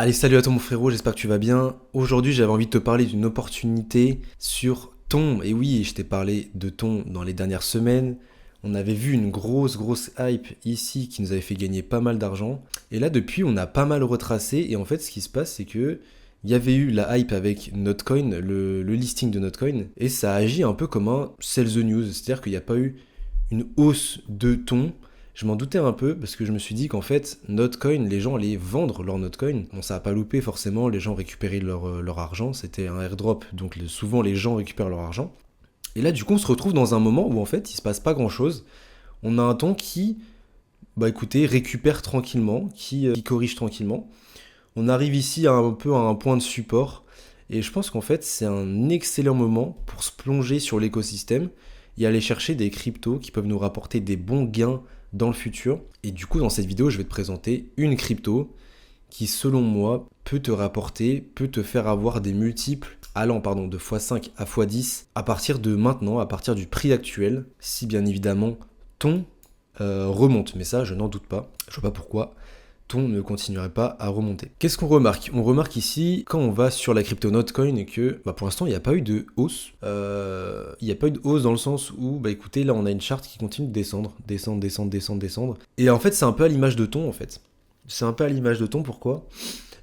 Allez, salut à toi mon frérot, j'espère que tu vas bien. Aujourd'hui, j'avais envie de te parler d'une opportunité sur Ton. Et oui, je t'ai parlé de Ton dans les dernières semaines. On avait vu une grosse hype ici qui nous avait fait gagner pas mal d'argent. Et là, depuis, on a pas mal retracé. Et en fait, ce qui se passe, c'est que il y avait eu la hype avec Notcoin, le listing de Notcoin. Et ça agit un peu comme un sell the news. C'est-à-dire qu'il n'y a pas eu une hausse de Ton. Je m'en doutais un peu parce que je me suis dit qu'en fait, Notcoin, les gens allaient vendre leur Notcoin. Bon, ça a pas loupé forcément, les gens récupéraient leur argent, c'était un airdrop, donc souvent les gens récupèrent leur argent. Et là, du coup, on se retrouve dans un moment où en fait, il se passe pas grand-chose. On a un ton qui, bah écoutez, récupère tranquillement, qui corrige tranquillement. On arrive ici à un peu à un point de support. Et je pense qu'en fait, c'est un excellent moment pour se plonger sur l'écosystème et aller chercher des cryptos qui peuvent nous rapporter des bons gains dans le futur. Et du coup, dans cette vidéo, je vais te présenter une crypto qui, selon moi, peut te rapporter, peut te faire avoir des multiples allant de x5 à x10 à partir de maintenant, à partir du prix actuel, si bien évidemment ton remonte. Mais ça, je n'en doute pas. Je vois pas pourquoi ton ne continuerait pas à remonter. Qu'est-ce qu'on remarque? On remarque ici, quand on va sur la crypto Notcoin, que pour l'instant, il n'y a pas eu de hausse. Il n'y a pas eu de hausse dans le sens où, écoutez, là, on a une charte qui continue de descendre. Et en fait, c'est un peu à l'image de ton, en fait. C'est un peu à l'image de ton, pourquoi?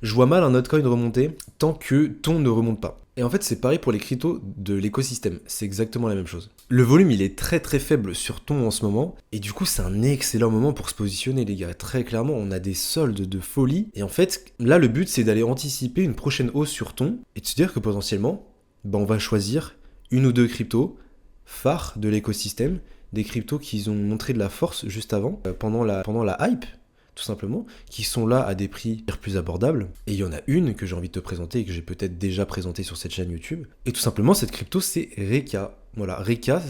Je vois mal un Notcoin remonter tant que ton ne remonte pas. Et en fait, c'est pareil pour les cryptos de l'écosystème. C'est exactement la même chose. Le volume, il est très faible sur ton en ce moment. Et du coup, c'est un excellent moment pour se positionner, les gars. Très clairement, on a des soldes de folie. Et en fait, là, le but, c'est d'aller anticiper une prochaine hausse sur ton et de se dire que potentiellement, on va choisir une ou deux cryptos phares de l'écosystème. Des cryptos qui ont montré de la force juste avant, pendant la hype tout simplement, qui sont là à des prix plus abordables. Et il y en a une que j'ai envie de te présenter et que j'ai peut-être déjà présentée sur cette chaîne YouTube. Et tout simplement, cette crypto, c'est Reka. Voilà, Reka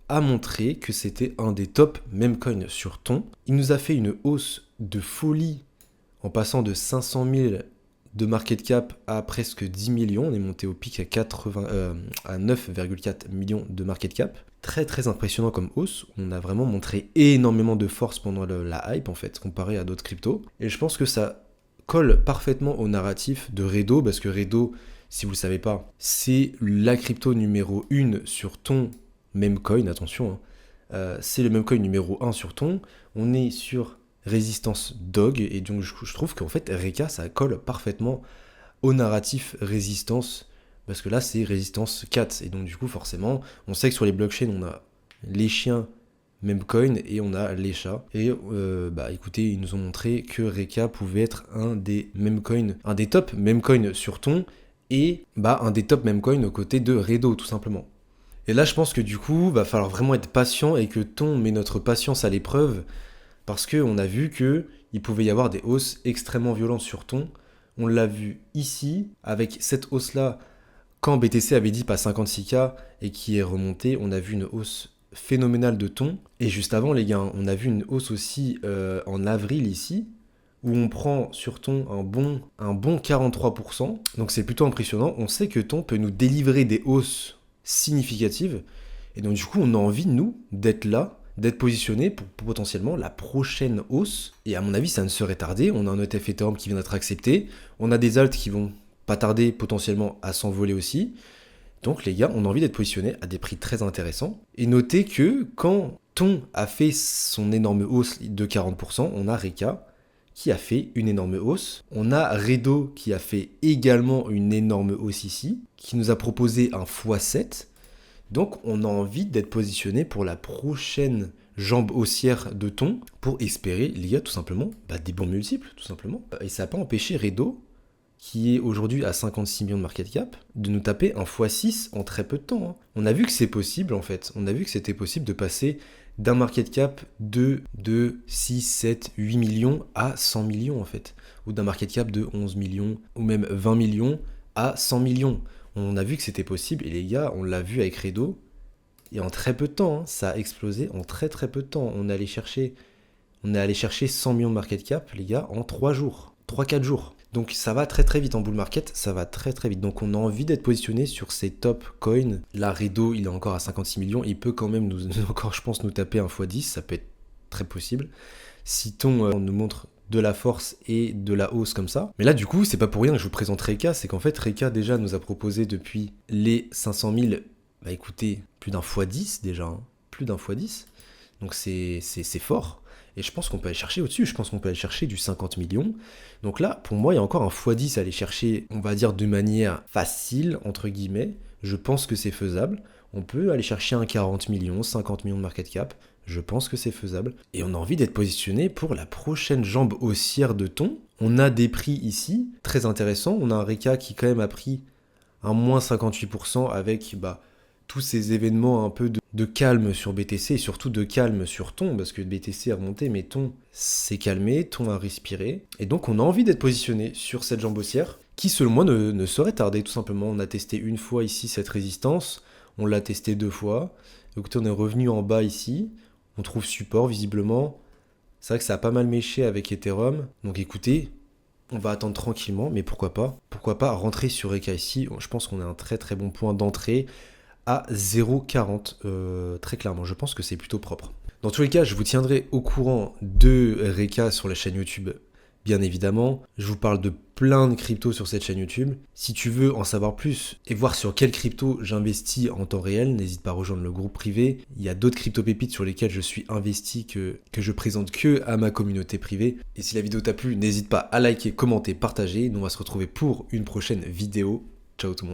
a montré que c'était un des top meme coins sur ton. Il nous a fait une hausse de folie en passant de 500 000 de market cap à presque 10 millions. On est monté au pic à 9,4 millions de market cap. Très impressionnant comme hausse. On a vraiment montré énormément de force pendant la hype en fait, comparé à d'autres cryptos. Et je pense que ça colle parfaitement au narratif de Redo, parce que Redo, si vous ne le savez pas, c'est la crypto numéro 1 sur ton meme coin, attention, hein. C'est le meme coin numéro 1 sur ton. On est sur résistance dog, et donc je trouve qu'en fait Reka, ça colle parfaitement au narratif résistance, parce que là c'est résistance 4, et donc du coup forcément on sait que sur les blockchains on a les chiens memecoin et on a les chats, et écoutez, ils nous ont montré que Reka pouvait être un des memecoins, un des top memecoins sur ton, et un des top memecoins aux côtés de Redo tout simplement. Et là je pense que du coup va falloir vraiment être patient, et que ton met notre patience à l'épreuve, parce qu'on a vu qu'il pouvait y avoir des hausses extrêmement violentes sur ton. On l'a vu ici, avec cette hausse-là, quand BTC avait dip à 56K et qui est remonté, on a vu une hausse phénoménale de ton. Et juste avant, les gars, on a vu une hausse aussi en avril ici, où on prend sur ton un bon 43%. Donc c'est plutôt impressionnant. On sait que ton peut nous délivrer des hausses significatives. Et donc du coup, on a envie, nous, d'être là, d'être positionné pour potentiellement la prochaine hausse. Et à mon avis, ça ne serait tardé. On a un ETF Ethereum qui vient d'être accepté. On a des alts qui vont pas tarder potentiellement à s'envoler aussi. Donc les gars, on a envie d'être positionné à des prix très intéressants. Et notez que quand Ton a fait son énorme hausse de 40%, on a Reka qui a fait une énorme hausse. On a Redo qui a fait également une énorme hausse ici, qui nous a proposé un x7. Donc on a envie d'être positionné pour la prochaine jambe haussière de ton, pour espérer, les gars, tout simplement, des bons multiples, tout simplement. Et ça n'a pas empêché Redo, qui est aujourd'hui à 56 millions de market cap, de nous taper un x6 en très peu de temps, hein. On a vu que c'est possible en fait, on a vu que c'était possible de passer d'un market cap de 6, 7, 8 millions à 100 millions en fait, ou d'un market cap de 11 millions, ou même 20 millions à 100 millions. On a vu que c'était possible, et les gars, on l'a vu avec Redo, et en très peu de temps, hein, ça a explosé en très peu de temps. On est allé chercher 100 millions de market cap, les gars, en 3 jours, 3-4 jours. Donc ça va très vite en bull market, ça va très vite. Donc on a envie d'être positionné sur ces top coins. Là, Redo, il est encore à 56 millions, il peut quand même encore, je pense, nous taper un x10, ça peut être très possible. Si ton nous montre de la force et de la hausse comme ça. Mais là, du coup, c'est pas pour rien que je vous présente Reka, c'est qu'en fait, Reka déjà nous a proposé depuis les 500 000, bah écoutez, plus d'un fois 10 déjà, hein. Plus d'un fois 10. Donc c'est fort. Et je pense qu'on peut aller chercher au-dessus, je pense qu'on peut aller chercher du 50 millions. Donc là, pour moi, il y a encore un x10 à aller chercher, on va dire de manière facile, entre guillemets. Je pense que c'est faisable. On peut aller chercher un 40 millions, 50 millions de market cap. Je pense que c'est faisable. Et on a envie d'être positionné pour la prochaine jambe haussière de thon. On a des prix ici, très intéressants. On a un Reka qui quand même a pris un moins 58% avec tous ces événements un peu de calme sur BTC et surtout de calme sur thon, parce que BTC a remonté, mais thon s'est calmé, thon a respiré. Et donc on a envie d'être positionné sur cette jambe haussière, qui selon moi ne saurait tarder tout simplement. On a testé une fois ici cette résistance, on l'a testé 2 fois. Écoutez, on est revenu en bas ici, on trouve support visiblement. C'est vrai que ça a pas mal méché avec Ethereum, donc écoutez, on va attendre tranquillement, mais pourquoi pas rentrer sur Reka ici. Je pense qu'on a un très très bon point d'entrée à 0,40, très clairement, je pense que c'est plutôt propre. Dans tous les cas, je vous tiendrai au courant de Reka sur la chaîne YouTube, bien évidemment. Je vous parle de plein de cryptos sur cette chaîne YouTube. Si tu veux en savoir plus et voir sur quelle crypto j'investis en temps réel, n'hésite pas à rejoindre le groupe privé. Il y a d'autres crypto-pépites sur lesquelles je suis investi que je présente que à ma communauté privée. Et si la vidéo t'a plu, n'hésite pas à liker, commenter, partager. Nous on va se retrouver pour une prochaine vidéo. Ciao tout le monde.